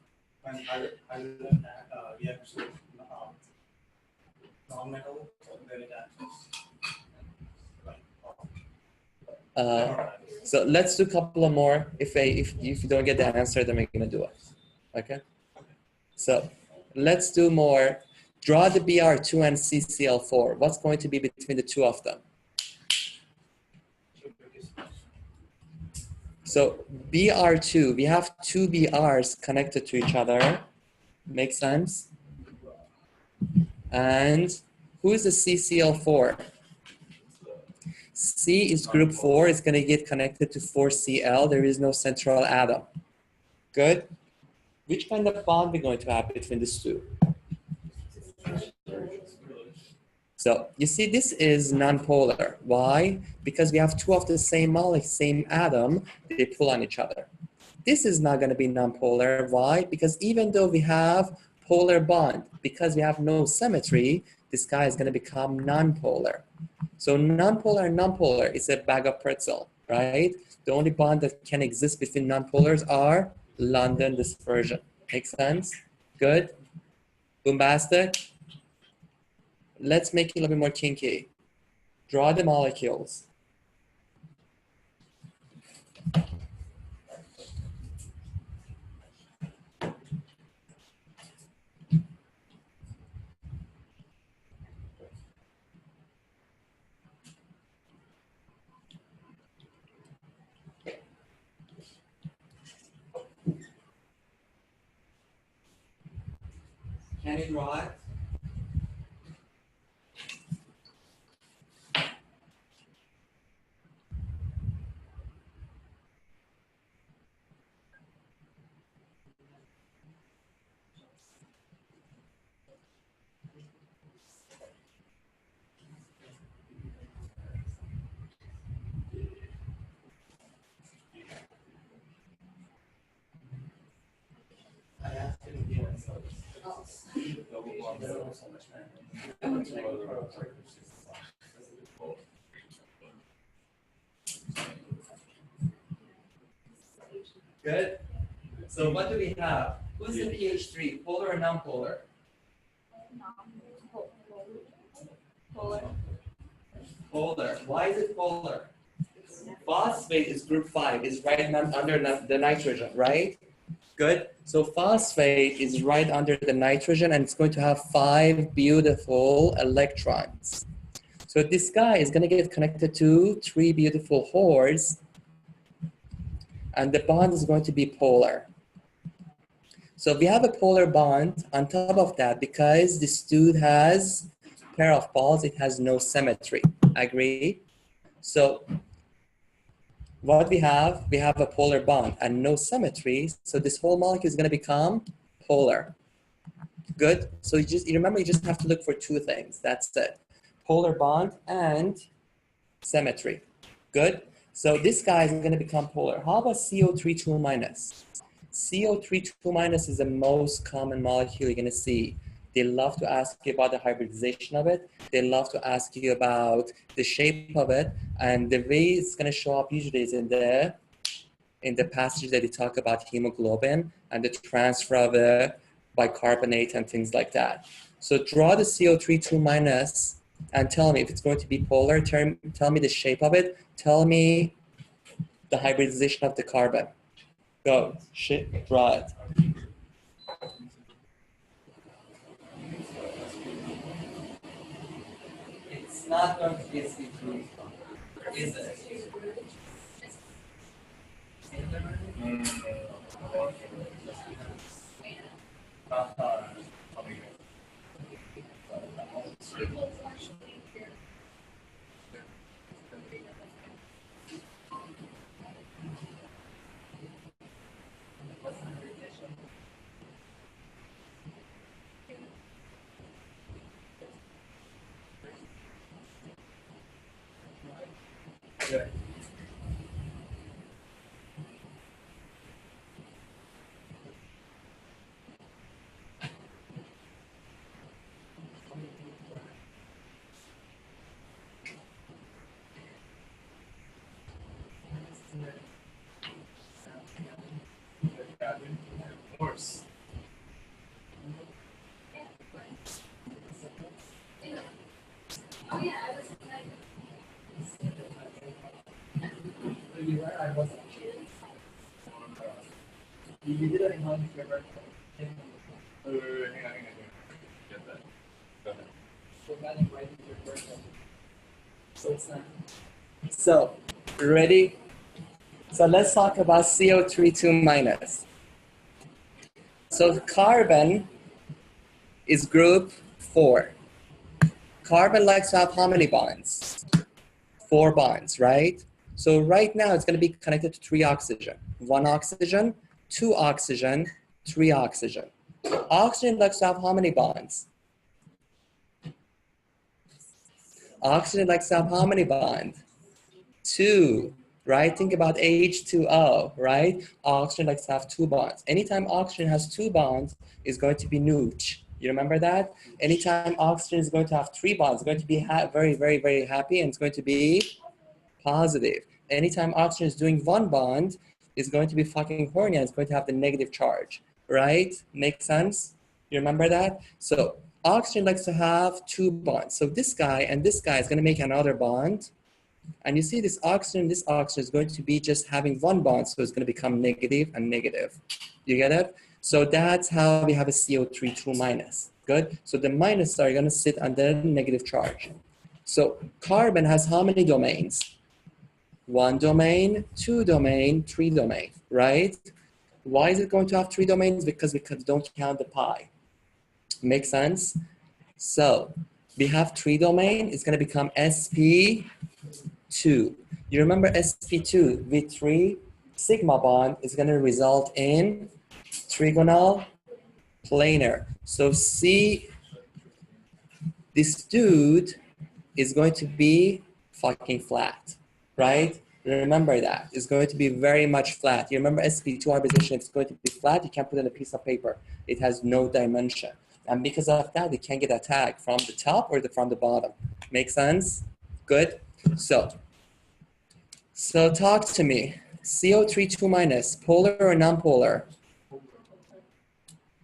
So let's do a couple of more. If you don't get the answer, then we're gonna do it. Okay. So let's do more. Draw the Br2 and CCl4. What's going to be between the two of them? So Br2, we have two Brs connected to each other. Makes sense? And who is the CCl4? C is group 4. It's going to get connected to 4Cl. There is no central atom. Good? Which kind of bond we're going to have between these two? So you see, this is nonpolar. Why? Because we have two of the same molecule, same atom, they pull on each other. This is not going to be nonpolar. Why? Because even though we have polar bond, because we have no symmetry, this guy is going to become nonpolar. So nonpolar and nonpolar is a bag of pretzel, right? The only bond that can exist between nonpolars are London dispersion. Make sense? Good? Bombastic? Let's make it a little bit more kinky. Draw the molecules. Can you draw it? Good. So what do we have? Who's the pH3? Polar or nonpolar? Polar. Polar. Why is it polar? Phosphate is group 5, is right under the nitrogen, right? Good. So phosphate is right under the nitrogen and it's going to have 5 beautiful electrons. So this guy is going to get connected to 3 beautiful whores and the bond is going to be polar. So we have a polar bond. On top of that, because this dude has a pair of balls, it has no symmetry. Agree? So what we have a polar bond and no symmetry. So this whole molecule is going to become polar. Good. So you remember, you just have to look for 2 things. That's it. Polar bond and symmetry. Good. So this guy is going to become polar. How about CO3 2 minus? CO3 2 minus is the most common molecule you're going to see. They love to ask you about the hybridization of it. They love to ask you about the shape of it. And the way it's going to show up usually is in the passage that they talk about hemoglobin and the transfer of the bicarbonate and things like that. So draw the CO3 2 minus and tell me if it's going to be polar. Tell me the shape of it. Tell me the hybridization of the carbon. Go. Draw it. It's not going to be sp2, is it? Good. Of course. Oh yeah, I was I was. You did it in home paper. Hang on. Get that. Go ahead. So that right into your birthday. So it's not. So, ready? So let's talk about CO3 2 minus. So carbon is group 4. Carbon likes to have how many bonds? 4 bonds, right? So right now it's going to be connected to 3 oxygen. 1 oxygen, 2 oxygen, 3 oxygen. Oxygen likes to have how many bonds? Oxygen likes to have how many bonds? 2, right? Think about H2O, right? Oxygen likes to have 2 bonds. Anytime oxygen has 2 bonds, it's going to be neutral. You remember that? Anytime oxygen is going to have 3 bonds, it's going to be very, very, very happy, and it's going to be positive. Anytime oxygen is doing 1 bond, it's going to be fucking horny and it's going to have the negative charge, right? Make sense? You remember that? So oxygen likes to have 2 bonds. So this guy and this guy is going to make another bond. And you see this oxygen is going to be just having 1 bond. So it's going to become negative and negative. You get it? So that's how we have a CO3 2 minus. Good? So the minus are going to sit under negative charge. So carbon has how many domains? 1 domain, 2 domain, 3 domain, right? Why is it going to have 3 domains? Because we don't count the pi. Make sense? So we have 3 domain. It's going to become sp2. You remember sp2 with 3 sigma bond is going to result in trigonal planar. So see, this dude is going to be fucking flat, right? Remember that. It's going to be very much flat. You remember sp2 hybridization, it's going to be flat. You can't put it in a piece of paper. It has no dimension. And because of that, it can't get attacked from the top or from the bottom. Make sense? Good? So talk to me. CO3 2 minus, polar or non-polar?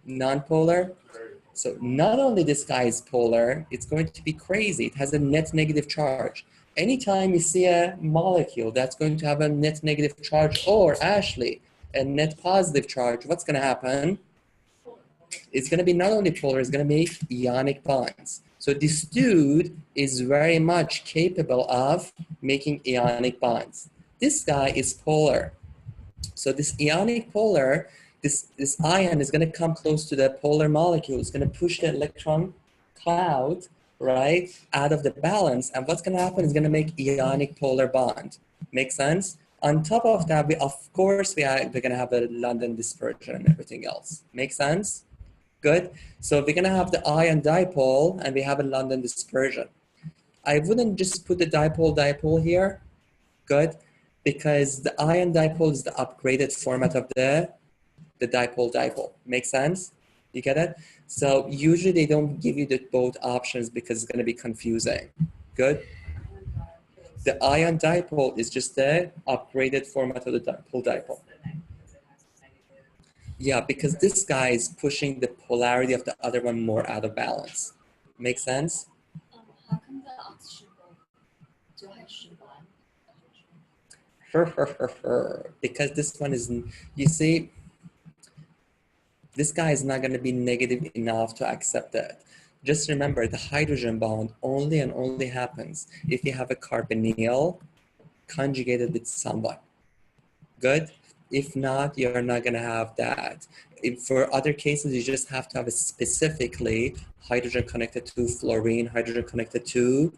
Non-polar? So not only this guy is polar, it's going to be crazy. It has a net negative charge. anytime you see a molecule that's going to have a net negative charge or actually a net positive charge, what's going to happen? It's going to be not only polar, it's going to make ionic bonds. So this dude is very much capable of making ionic bonds. This guy is polar. So this ionic polar, this ion is going to come close to the polar molecule. It's going to push the electron cloud, right, out of the balance. And what's going to happen is going to make ionic polar bond. Make sense? On top of that, we're going to have a London dispersion and everything else. Make sense? Good. So we're going to have the ion-dipole and we have a London dispersion. I wouldn't just put the dipole-dipole here. Good. Because the ion-dipole is the upgraded format of the dipole-dipole. Make sense? You get it? So usually they don't give you the both options because it's going to be confusing. Good. The ion-dipole is just the upgraded format of the dipole-dipole. Yeah, because this guy is pushing the polarity of the other one more out of balance. Make sense? How come the oxygen bond to hydrogen bond? Because this one is, you see, this guy is not going to be negative enough to accept that. Just remember, the hydrogen bond only and only happens if you have a carbonyl conjugated with someone. Good? If not, you're not going to have that. For other cases, you just have to have a specifically hydrogen connected to fluorine, hydrogen connected to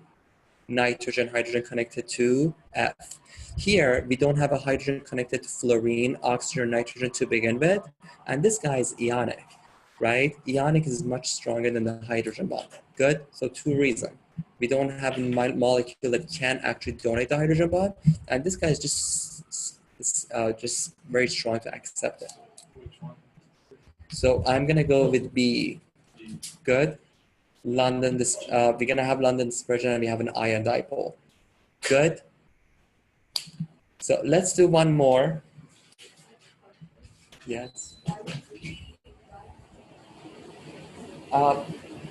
nitrogen, hydrogen connected to F. Here, we don't have a hydrogen connected to fluorine, oxygen, nitrogen to begin with, and this guy is ionic, right? Ionic is much stronger than the hydrogen bond. Good? So two reasons. We don't have a molecule that can actually donate the hydrogen bond, and this guy is just very strong to accept it. Which one? So I'm gonna go with B. Good. London. We're gonna have London dispersion, and we have an ion-dipole. Good. So let's do one more. Yes.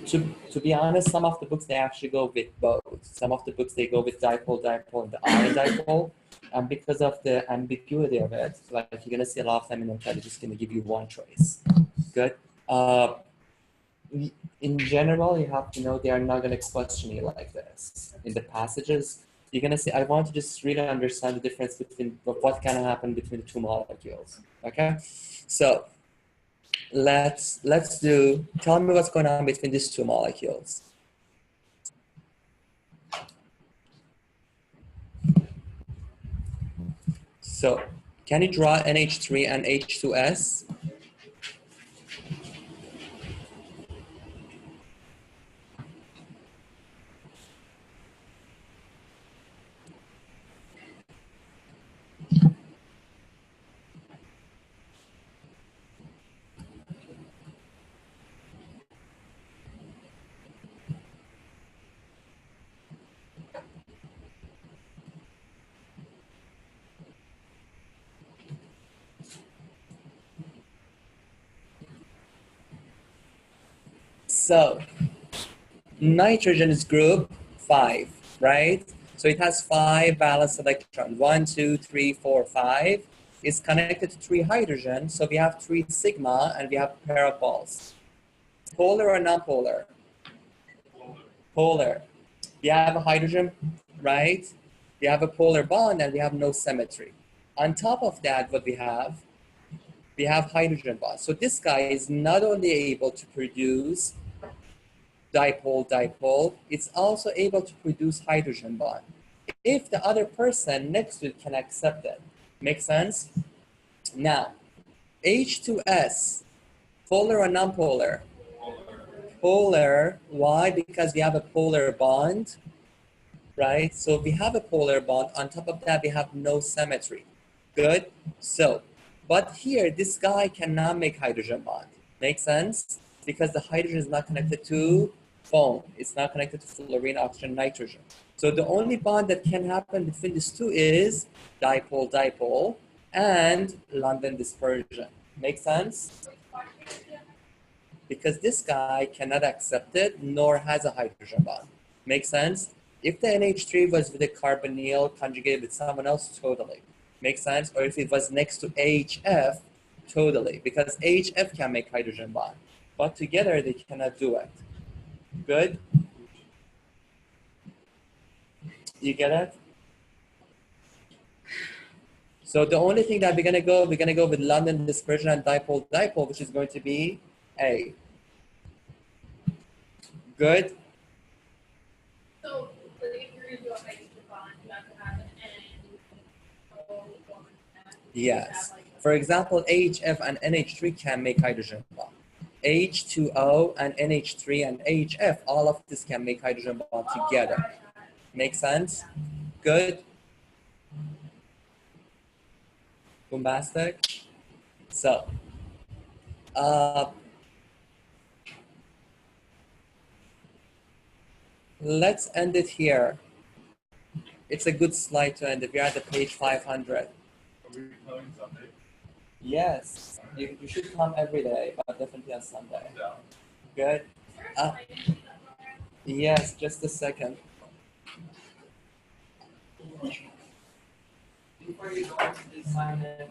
To be honest, some of the books they actually go with both. Some of the books they go with dipole-dipole and the ion-dipole. And because of the ambiguity of it, like you're gonna see a lot of time in MCAT, they're just gonna give you one choice. Good. In general, you have to know they are not gonna question you like this. In the passages, you're gonna say, I want to just really understand the difference between what can happen between the two molecules. Okay. So let's do. Tell me what's going on between these two molecules. So can you draw NH3 and H2S? So nitrogen is group 5, right? So it has 5 valence electrons. 1, 2, 3, 4, 5. It's connected to 3 hydrogen. So we have 3 sigma and we have a pair of balls. Polar or non-polar? Polar. We have a hydrogen, right? We have a polar bond and we have no symmetry. On top of that, what we have hydrogen bonds. So this guy is not only able to produce dipole-dipole, it's also able to produce hydrogen bond. If the other person next to it can accept it. Make sense? Now, H2S, polar or non-polar? Polar. Why? Because we have a polar bond, right? So we have a polar bond. On top of that, we have no symmetry. Good? So, but here, this guy cannot make hydrogen bond. Make sense? Because the hydrogen is not connected to foam. It's not connected to fluorine, oxygen, nitrogen. So the only bond that can happen between these two is dipole-dipole and London dispersion. Make sense? Because this guy cannot accept it, nor has a hydrogen bond. Make sense? If the NH3 was with a carbonyl conjugated with someone else, totally. Makes sense? Or if it was next to HF, totally. Because HF can make hydrogen bond. But together they cannot do it. Good? You get it? So the only thing that we're gonna go with London dispersion and dipole-dipole, which is going to be A. Good? So, if you're going to do a hydrogen bond, you have to have an N. Yes. For example, HF and NH3 can make hydrogen bond. H2O and NH3 and HF, all of this can make hydrogen bond together. Make sense? Good? Bombastic? So, let's end it here. It's a good slide to end if you're at the page 500. Are we coming Sunday? Yes, you should come every day, but definitely on Sunday. Yeah. Good? Yes, just a second. Before you go into the assignment,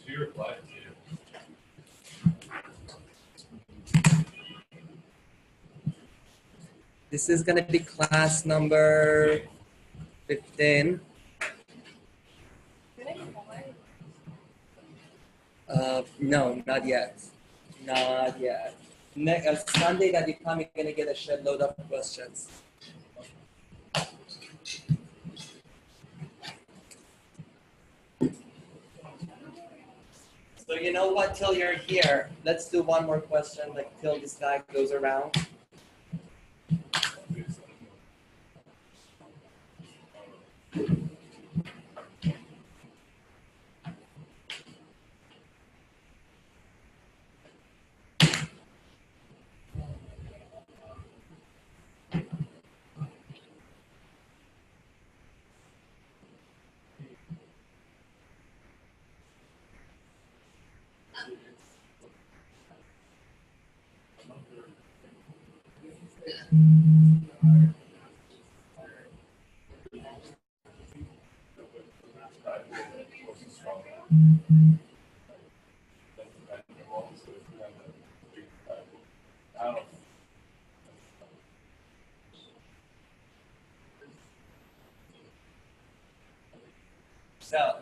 She replied to you. This is going to be class number 15. No, not yet. Not yet. Sunday that you come, you're going to get a shed load of questions. So you know what, till you're here, let's do one more question, like till this guy goes around. So,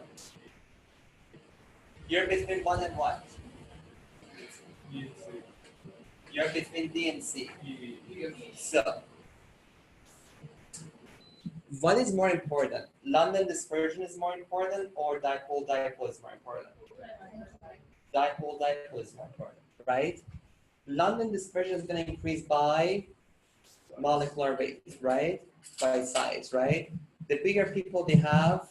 you're between what and what? You're between D and C. So, what is more important? London dispersion is more important or dipole-dipole is more important? Dipole-dipole is more important, right? London dispersion is going to increase by molecular weight, right? By size, right? The bigger people they have,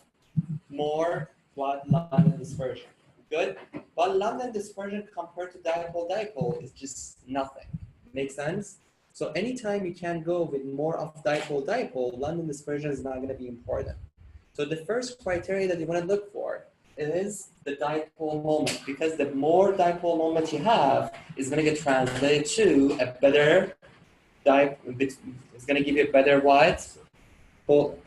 more what London dispersion. Good? But London dispersion compared to dipole-dipole is just nothing. Make sense? So anytime you can go with more of dipole-dipole, London dispersion is not going to be important. So the first criteria that you want to look for is the dipole moment, because the more dipole moment you have is going to get translated to a better it's going to give you a better what?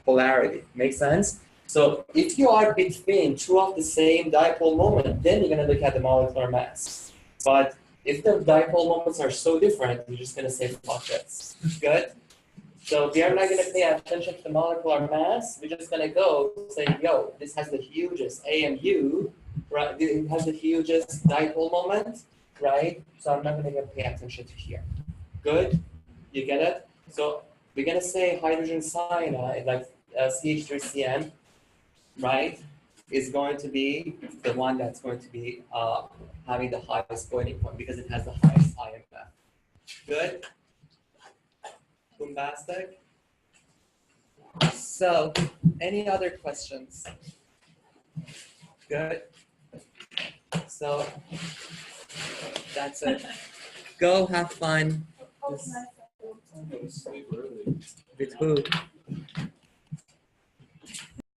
Polarity. Make sense? So if you are between two of the same dipole moment, then you're going to look at the molecular mass. But if the dipole moments are so different, you're just going to say fuck this. Good? So we are not going to pay attention to the molecular mass. We're just going to go say, yo, this has the hugest AMU, right? It has the hugest dipole moment, right? So I'm not going to pay attention to here. Good? You get it? So we're going to say hydrogen cyanide, like CH3CN, right, is going to be the one that's going to be having the highest boiling point because it has the highest IMF. Good? Bombastic? So, any other questions? Good? So, that's it. Go have fun. I'm gonna sleep early. With who?